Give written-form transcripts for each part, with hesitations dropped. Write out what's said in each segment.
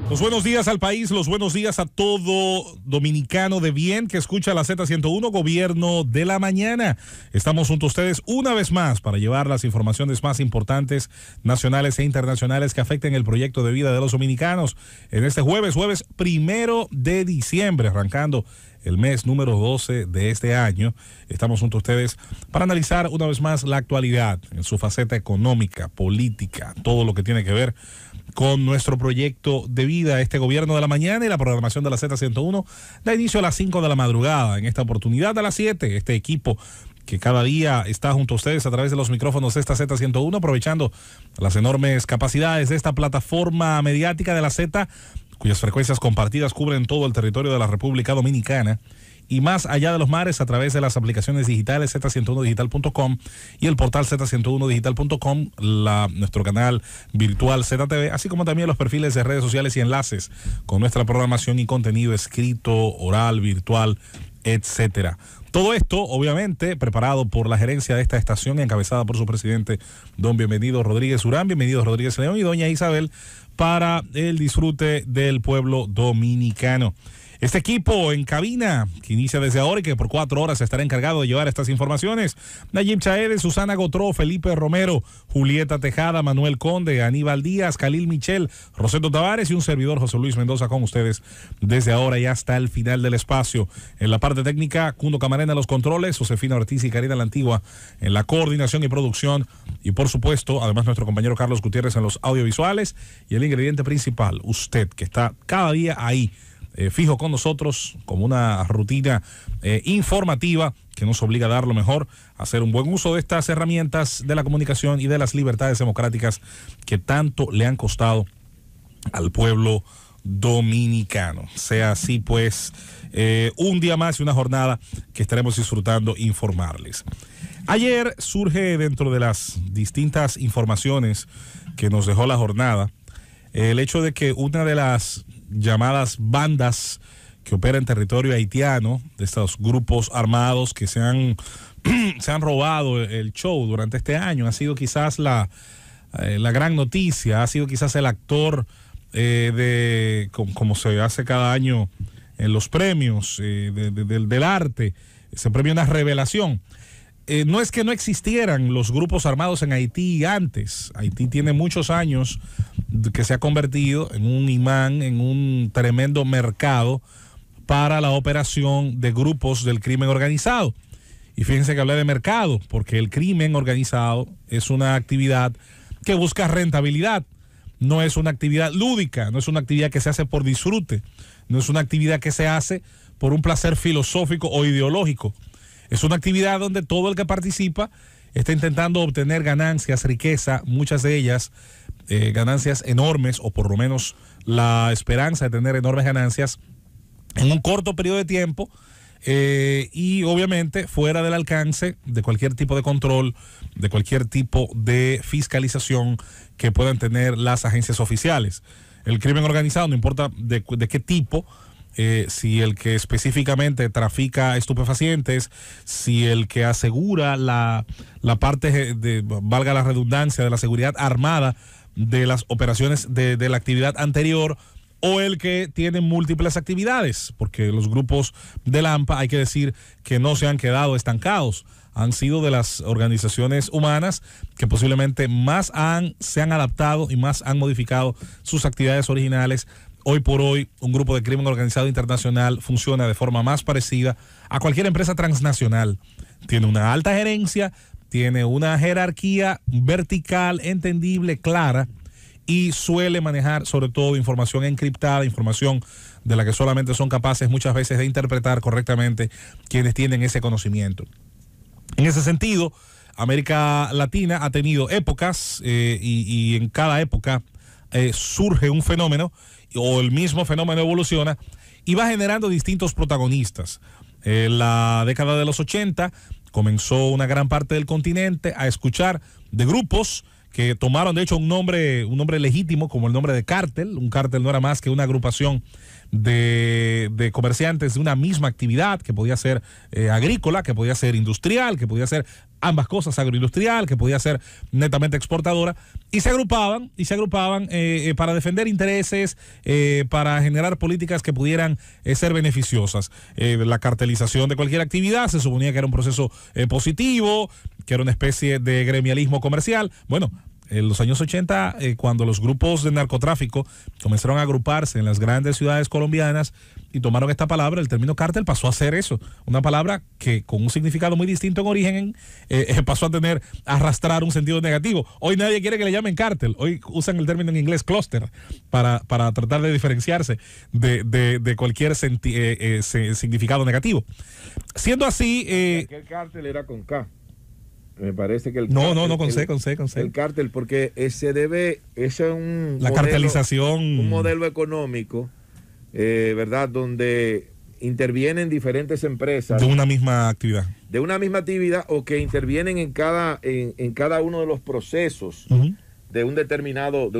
Los buenos días al país, los buenos días a todo dominicano de bien que escucha la Z101, Gobierno de la Mañana. Estamos junto a ustedes una vez más para llevar las informaciones más importantes nacionales e internacionales que afecten el proyecto de vida de los dominicanos. En este jueves 1 de diciembre, arrancando el mes número 12 de este año, estamos junto a ustedes para analizar una vez más la actualidad en su faceta económica, política, todo lo que tiene que ver con nuestro proyecto de vida, este Gobierno de la Mañana, y la programación de la Z101 da inicio a las 5 de la madrugada. En esta oportunidad a las 7, este equipo que cada día está junto a ustedes a través de los micrófonos de esta Z101, aprovechando las enormes capacidades de esta plataforma mediática de la Z, cuyas frecuencias compartidas cubren todo el territorio de la República Dominicana y más allá de los mares a través de las aplicaciones digitales z101digital.com y el portal z101digital.com, nuestro canal virtual ZTV, así como también los perfiles de redes sociales y enlaces con nuestra programación y contenido escrito, oral, virtual, etcétera. Todo esto, obviamente, preparado por la gerencia de esta estación, encabezada por su presidente, don Bienvenido Rodríguez Urán, Bienvenido Rodríguez León, y doña Isabel, para el disfrute del pueblo dominicano. Este equipo en cabina, que inicia desde ahora y que por 4 horas estará encargado de llevar estas informaciones: Nayib Chaedes, Susana Gotró, Felipe Romero, Julieta Tejada, Manuel Conde, Aníbal Díaz, Khalil Michel, Roseto Tavares y un servidor, José Luis Mendoza, con ustedes desde ahora y hasta el final del espacio. En la parte técnica, Cundo Camarena en los controles, Josefina Ortiz y Karina La Antigua en la coordinación y producción, y por supuesto, además nuestro compañero Carlos Gutiérrez en los audiovisuales, y el ingrediente principal, usted, que está cada día ahí, fijo con nosotros, como una rutina informativa que nos obliga a dar lo mejor, a hacer un buen uso de estas herramientas de la comunicación y de las libertades democráticas que tanto le han costado al pueblo dominicano. Sea así, pues, un día más y una jornada que estaremos disfrutando informarles. Ayer surge, dentro de las distintas informaciones que nos dejó la jornada, el hecho de que una de las llamadas bandas que opera en territorio haitiano, de estos grupos armados que se han robado el show durante este año, ha sido quizás la gran noticia, ha sido quizás el actor como se hace cada año en los premios del arte, se premia una revelación. No es que no existieran los grupos armados en Haití antes. Haití tiene muchos años que se ha convertido en un imán, en un tremendo mercado para la operación de grupos del crimen organizado. Y fíjense que hablé de mercado, porque el crimen organizado es una actividad que busca rentabilidad. No es una actividad lúdica, no es una actividad que se hace por disfrute, no es una actividad que se hace por un placer filosófico o ideológico. Es una actividad donde todo el que participa está intentando obtener ganancias, riqueza, muchas de ellas ganancias enormes, o por lo menos la esperanza de tener enormes ganancias en un corto periodo de tiempo, y obviamente fuera del alcance de cualquier tipo de control, de cualquier tipo de fiscalización que puedan tener las agencias oficiales. El crimen organizado, no importa de qué tipo, si el que específicamente trafica estupefacientes, si el que asegura la parte valga la redundancia, de la seguridad armada de las operaciones de la actividad anterior, o el que tiene múltiples actividades, porque los grupos de Lampa, hay que decir que no se han quedado estancados, han sido de las organizaciones humanas que posiblemente más se han adaptado y más han modificado sus actividades originales. Hoy por hoy, un grupo de crimen organizado internacional funciona de forma más parecida a cualquier empresa transnacional. Tiene una alta gerencia, tiene una jerarquía vertical, entendible, clara, y suele manejar sobre todo información encriptada, información de la que solamente son capaces muchas veces de interpretar correctamente quienes tienen ese conocimiento. En ese sentido, América Latina ha tenido épocas y en cada época surge un fenómeno, o el mismo fenómeno evoluciona y va generando distintos protagonistas. La década de los 80 comenzó una gran parte del continente a escuchar de grupos que tomaron de hecho un nombre legítimo, como el nombre de cártel. Un cártel no era más que una agrupación de comerciantes de una misma actividad, que podía ser agrícola, que podía ser industrial, que podía ser ambas cosas, agroindustrial, que podía ser netamente exportadora, y se agrupaban para defender intereses, para generar políticas que pudieran ser beneficiosas. La cartelización de cualquier actividad se suponía que era un proceso positivo, que era una especie de gremialismo comercial. Bueno, en los años 80, cuando los grupos de narcotráfico comenzaron a agruparse en las grandes ciudades colombianas y tomaron esta palabra, el término cártel pasó a ser eso, una palabra que con un significado muy distinto en origen pasó a arrastrar un sentido negativo. Hoy nadie quiere que le llamen cártel, hoy usan el término en inglés clúster para tratar de diferenciarse de cualquier significado negativo. Siendo así... aquel cártel era con K. Me parece que con C. El cártel, porque ese es un la cartelización, un modelo económico, ¿verdad? Donde intervienen diferentes empresas de una misma actividad. O que intervienen en cada uno de los procesos de un determinado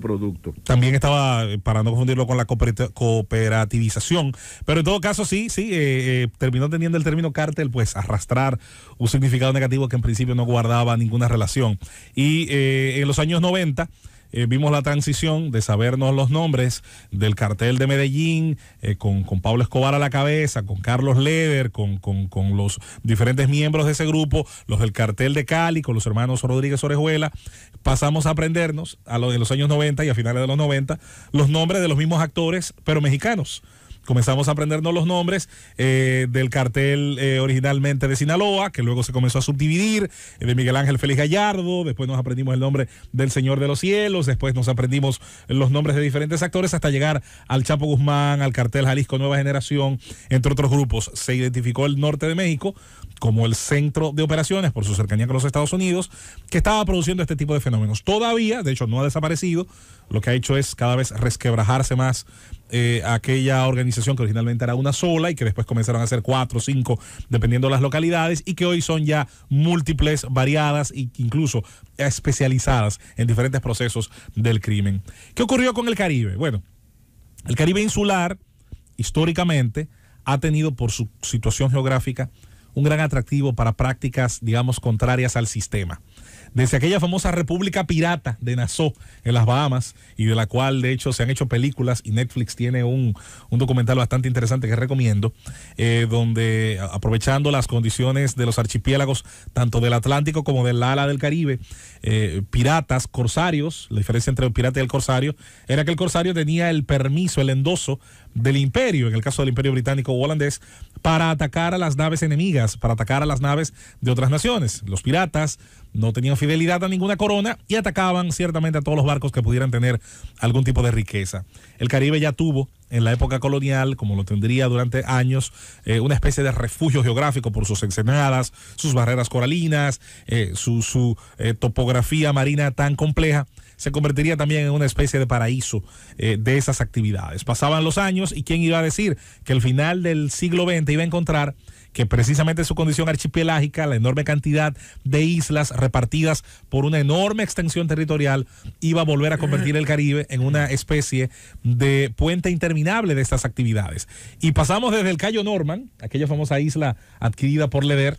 producto. También estaba, para no confundirlo con la cooperativización, pero en todo caso sí, terminó teniendo el término cártel, pues arrastrar un significado negativo que en principio no guardaba ninguna relación. Y en los años 90 vimos la transición de sabernos los nombres del cartel de Medellín, con Pablo Escobar a la cabeza, con Carlos Leder, con los diferentes miembros de ese grupo, los del cartel de Cali, con los hermanos Rodríguez Orejuela. Pasamos a aprendernos en los años 90 y a finales de los 90 los nombres de los mismos actores, pero mexicanos. Comenzamos a aprendernos los nombres del cartel originalmente de Sinaloa, que luego se comenzó a subdividir, de Miguel Ángel Félix Gallardo, después nos aprendimos el nombre del Señor de los Cielos, después nos aprendimos los nombres de diferentes actores hasta llegar al Chapo Guzmán, al cartel Jalisco Nueva Generación, entre otros grupos. Se identificó el norte de México como el centro de operaciones por su cercanía con los Estados Unidos, que estaba produciendo este tipo de fenómenos. Todavía, de hecho, no ha desaparecido, lo que ha hecho es cada vez resquebrajarse más aquella organización que originalmente era una sola y que después comenzaron a ser 4 o 5 dependiendo de las localidades, y que hoy son ya múltiples, variadas e incluso especializadas en diferentes procesos del crimen. ¿Qué ocurrió con el Caribe? Bueno, el Caribe insular históricamente ha tenido, por su situación geográfica, un gran atractivo para prácticas, digamos, contrarias al sistema. Desde aquella famosa República Pirata de Nassau en las Bahamas, y de la cual de hecho se han hecho películas, y Netflix tiene un documental bastante interesante que recomiendo, donde, aprovechando las condiciones de los archipiélagos tanto del Atlántico como del ala del Caribe, piratas, corsarios, la diferencia entre el pirata y el corsario era que el corsario tenía el permiso, el endoso del imperio, en el caso del imperio británico o holandés, para atacar a las naves enemigas, para atacar a las naves de otras naciones. Los piratas no tenían fidelidad a ninguna corona y atacaban ciertamente a todos los barcos que pudieran tener algún tipo de riqueza. El Caribe ya tuvo, en la época colonial, como lo tendría durante años, una especie de refugio geográfico por sus ensenadas, sus barreras coralinas, su topografía marina tan compleja. Se convertiría también en una especie de paraíso de esas actividades. Pasaban los años y quién iba a decir que el final del siglo XX iba a encontrar que precisamente su condición archipelágica, la enorme cantidad de islas repartidas por una enorme extensión territorial, iba a volver a convertir el Caribe en una especie de puente interminable de estas actividades. Y pasamos desde el Cayo Norman, aquella famosa isla adquirida por Leder,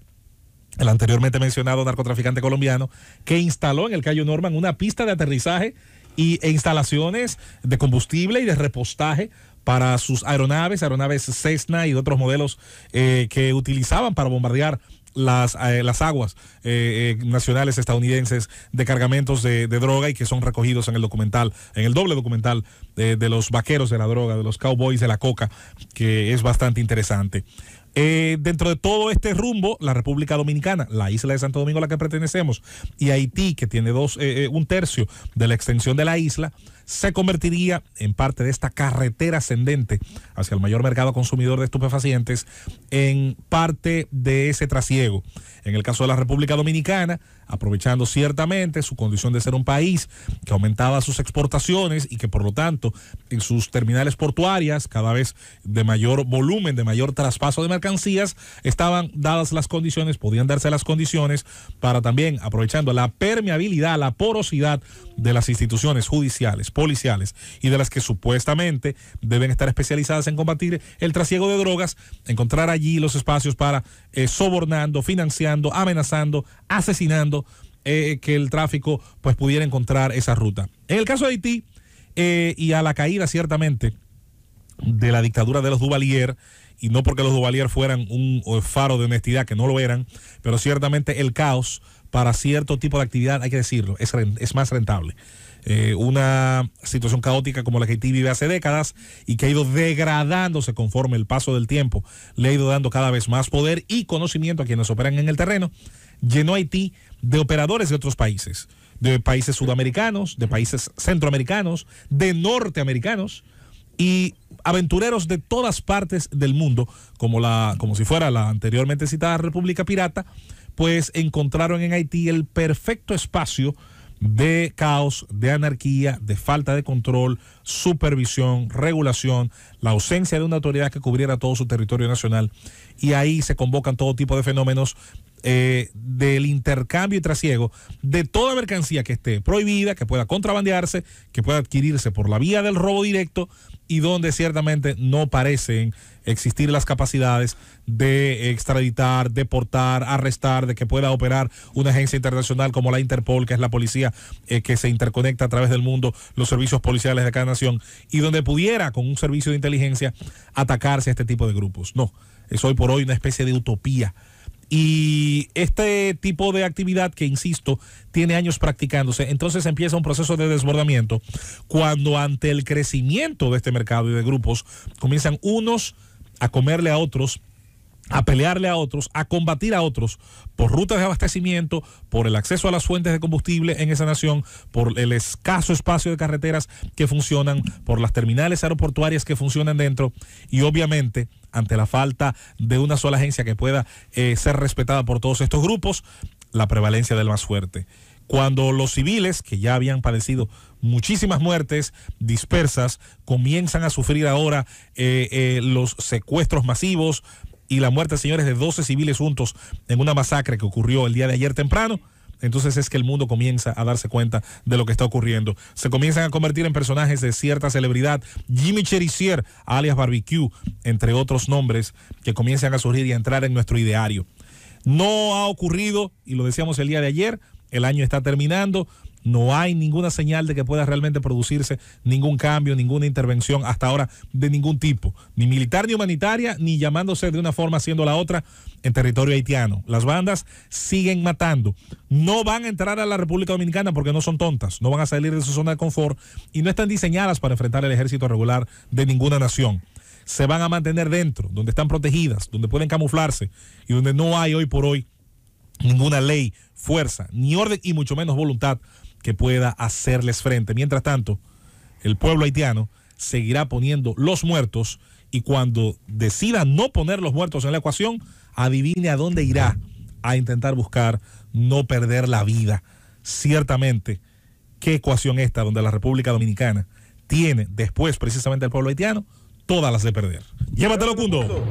el anteriormente mencionado narcotraficante colombiano, que instaló en el Cayo Norman una pista de aterrizaje e instalaciones de combustible y de repostaje para sus aeronaves Cessna y de otros modelos que utilizaban para bombardear las aguas nacionales estadounidenses de cargamentos de droga, y que son recogidos en el documental, en el doble documental de los vaqueros de la droga, de los cowboys de la coca, que es bastante interesante. Dentro de todo este rumbo, la República Dominicana, la isla de Santo Domingo a la que pertenecemos, y Haití, que tiene un tercio de la extensión de la isla, se convertiría en parte de esta carretera ascendente hacia el mayor mercado consumidor de estupefacientes, en parte de ese trasiego. En el caso de la República Dominicana, aprovechando ciertamente su condición de ser un país que aumentaba sus exportaciones y que por lo tanto en sus terminales portuarias, cada vez de mayor volumen, de mayor traspaso de mercancías, mercancías estaban dadas las condiciones, podían darse las condiciones para también, aprovechando la permeabilidad, la porosidad de las instituciones judiciales, policiales y de las que supuestamente deben estar especializadas en combatir el trasiego de drogas, encontrar allí los espacios para sobornando, financiando, amenazando, asesinando, que el tráfico pues pudiera encontrar esa ruta. En el caso de Haití, y a la caída ciertamente de la dictadura de los Duvalier, y no porque los Duvalier fueran un faro de honestidad, que no lo eran, pero ciertamente el caos para cierto tipo de actividad, hay que decirlo, es más rentable. Una situación caótica como la que Haití vive hace décadas y que ha ido degradándose conforme el paso del tiempo, le ha ido dando cada vez más poder y conocimiento a quienes operan en el terreno, llenó a Haití de operadores de otros países, de países sudamericanos, de países centroamericanos, de norteamericanos y aventureros de todas partes del mundo, como si fuera la anteriormente citada República Pirata, pues encontraron en Haití el perfecto espacio de caos, de anarquía, de falta de control, supervisión, regulación, la ausencia de una autoridad que cubriera todo su territorio nacional, y ahí se convocan todo tipo de fenómenos del intercambio y trasiego de toda mercancía que esté prohibida, que pueda contrabandearse, que pueda adquirirse por la vía del robo directo, y donde ciertamente no parecen existir las capacidades de extraditar, deportar, arrestar, de que pueda operar una agencia internacional como la Interpol, que es la policía que se interconecta a través del mundo, los servicios policiales de cada nación, y donde pudiera, con un servicio de inteligencia, atacarse a este tipo de grupos. No, es hoy por hoy una especie de utopía. Y este tipo de actividad, que insisto, tiene años practicándose, entonces empieza un proceso de desbordamiento cuando, ante el crecimiento de este mercado y de grupos, comienzan unos a comerle a otros, a pelearle a otros, a combatir a otros por rutas de abastecimiento, por el acceso a las fuentes de combustible en esa nación, por el escaso espacio de carreteras que funcionan, por las terminales aeroportuarias que funcionan dentro, y obviamente ante la falta de una sola agencia que pueda ser respetada por todos estos grupos, la prevalencia del más fuerte. Cuando los civiles, que ya habían padecido muchísimas muertes dispersas, comienzan a sufrir ahora los secuestros masivos y la muerte, señores, de 12 civiles juntos en una masacre que ocurrió el día de ayer temprano, entonces es que el mundo comienza a darse cuenta de lo que está ocurriendo. Se comienzan a convertir en personajes de cierta celebridad. Jimmy Cherizier, alias Barbecue, entre otros nombres que comienzan a surgir y a entrar en nuestro ideario. No ha ocurrido, y lo decíamos el día de ayer, el año está terminando, no hay ninguna señal de que pueda realmente producirse ningún cambio, ninguna intervención hasta ahora de ningún tipo, ni militar ni humanitaria, ni llamándose de una forma haciendo la otra en territorio haitiano. Las bandas siguen matando. No van a entrar a la República Dominicana porque no son tontas, no van a salir de su zona de confort y no están diseñadas para enfrentar el ejército regular de ninguna nación. Se van a mantener dentro, donde están protegidas, donde pueden camuflarse y donde no hay hoy por hoy ninguna ley, fuerza, ni orden y mucho menos voluntad que pueda hacerles frente. Mientras tanto, el pueblo haitiano seguirá poniendo los muertos, y cuando decida no poner los muertos en la ecuación, adivine a dónde irá a intentar buscar no perder la vida. Ciertamente, qué ecuación esta donde la República Dominicana tiene, después precisamente el pueblo haitiano, todas las de perder. Llévatelo, Cundo.